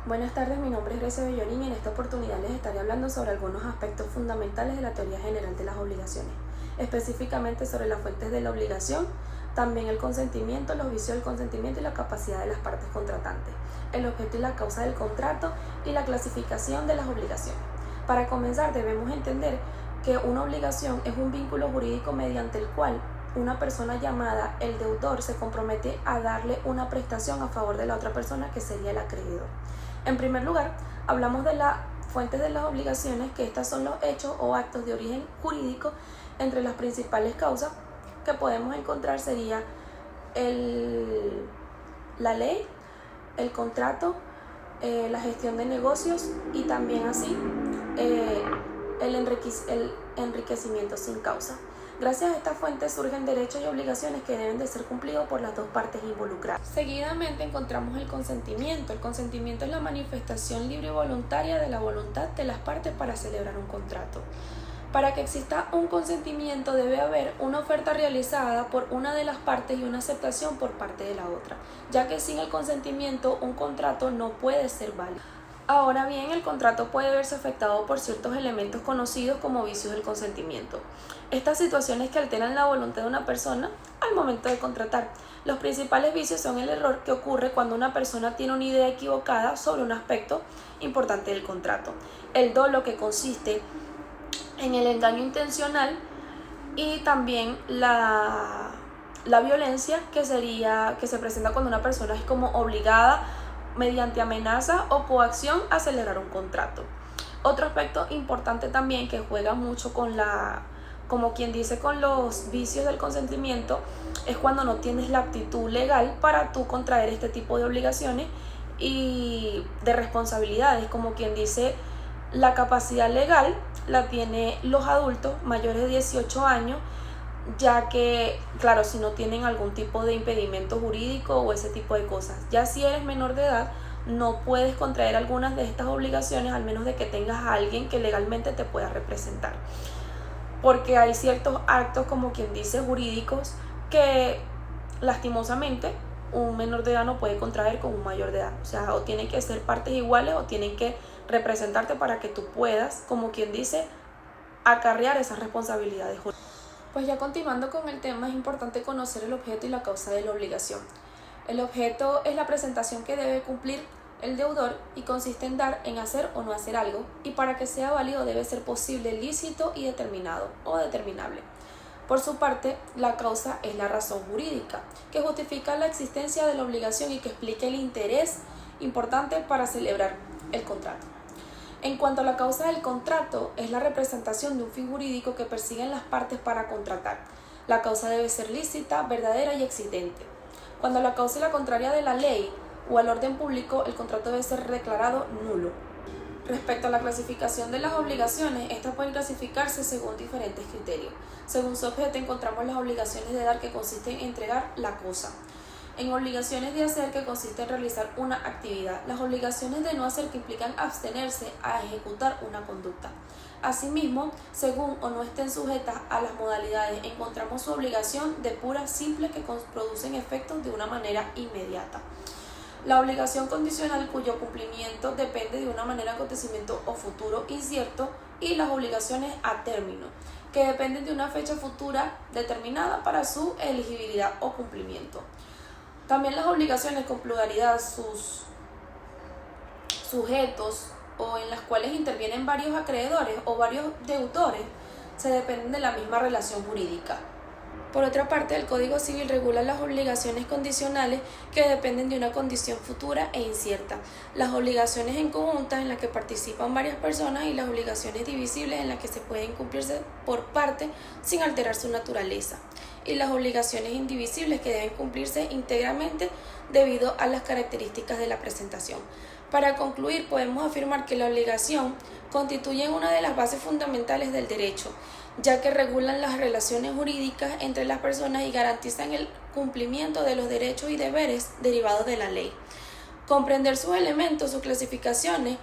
Buenas tardes, mi nombre es Grecia Bellorín y en esta oportunidad les estaré hablando sobre algunos aspectos fundamentales de la teoría general de las obligaciones, específicamente sobre las fuentes de la obligación, también el consentimiento, los vicios del consentimiento y la capacidad de las partes contratantes, el objeto y la causa del contrato y la clasificación de las obligaciones. Para comenzar, debemos entender que una obligación es un vínculo jurídico mediante el cual una persona llamada el deudor se compromete a darle una prestación a favor de la otra persona, que sería el acreedor. En primer lugar, hablamos de las fuentes de las obligaciones, que estas son los hechos o actos de origen jurídico. Entre las principales causas que podemos encontrar sería la ley, el contrato, la gestión de negocios y también así el enriquecimiento sin causa. Gracias a estas fuentes surgen derechos y obligaciones que deben de ser cumplidos por las dos partes involucradas. Seguidamente encontramos el consentimiento. El consentimiento es la manifestación libre y voluntaria de la voluntad de las partes para celebrar un contrato. Para que exista un consentimiento debe haber una oferta realizada por una de las partes y una aceptación por parte de la otra, ya que sin el consentimiento un contrato no puede ser válido. Ahora bien, el contrato puede verse afectado por ciertos elementos conocidos como vicios del consentimiento. Estas situaciones que alteran la voluntad de una persona al momento de contratar. Los principales vicios son el error que ocurre cuando una persona tiene una idea equivocada sobre un aspecto importante del contrato, el dolo, que consiste en el engaño intencional, y también la violencia, que se presenta cuando una persona es como obligada mediante amenaza o coacción a celebrar un contrato. Otro aspecto importante también que juega mucho con con los vicios del consentimiento es cuando no tienes la aptitud legal para tú contraer este tipo de obligaciones y de responsabilidades. Como quien dice, la capacidad legal la tienen los adultos mayores de 18 años, ya que, claro, si no tienen algún tipo de impedimento jurídico o ese tipo de cosas. Ya si eres menor de edad, no puedes contraer algunas de estas obligaciones, al menos de que tengas a alguien que legalmente te pueda representar. Porque hay ciertos actos, como quien dice, jurídicos, que lastimosamente un menor de edad no puede contraer con un mayor de edad. O sea, o tienen que ser partes iguales o tienen que representarte para que tú puedas, como quien dice, acarrear esas responsabilidades jurídicas. Pues ya continuando con el tema, es importante conocer el objeto y la causa de la obligación. El objeto es la presentación que debe cumplir el deudor y consiste en dar, en hacer o no hacer algo, y para que sea válido debe ser posible, lícito y determinado o determinable. Por su parte, la causa es la razón jurídica, que justifica la existencia de la obligación y que explica el interés importante para celebrar el contrato. En cuanto a la causa del contrato, es la representación de un fin jurídico que persiguen las partes para contratar. La causa debe ser lícita, verdadera y existente. Cuando la causa es la contraria de la ley o al orden público, el contrato debe ser declarado nulo. Respecto a la clasificación de las obligaciones, estas pueden clasificarse según diferentes criterios. Según su objeto encontramos las obligaciones de dar, que consisten en entregar la cosa. En obligaciones de hacer, que consiste en realizar una actividad. Las obligaciones de no hacer, que implican abstenerse a ejecutar una conducta. Asimismo, según o no estén sujetas a las modalidades, encontramos su obligación de pura simple, que producen efectos de una manera inmediata. La obligación condicional, cuyo cumplimiento depende de una manera de acontecimiento o futuro incierto, y las obligaciones a término, que dependen de una fecha futura determinada para su elegibilidad o cumplimiento. También las obligaciones con pluralidad, sus sujetos o en las cuales intervienen varios acreedores o varios deudores, se dependen de la misma relación jurídica. Por otra parte, el Código Civil regula las obligaciones condicionales, que dependen de una condición futura e incierta, las obligaciones en conjuntas, en las que participan varias personas, y las obligaciones divisibles, en las que se pueden cumplirse por parte sin alterar su naturaleza, y las obligaciones indivisibles, que deben cumplirse íntegramente debido a las características de la presentación. Para concluir, podemos afirmar que la obligación constituye una de las bases fundamentales del derecho, ya que regulan las relaciones jurídicas entre las personas y garantizan el cumplimiento de los derechos y deberes derivados de la ley. Comprender sus elementos, sus clasificaciones,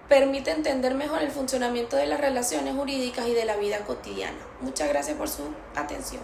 permite entender mejor el funcionamiento de las relaciones jurídicas y de la vida cotidiana. Muchas gracias por su atención.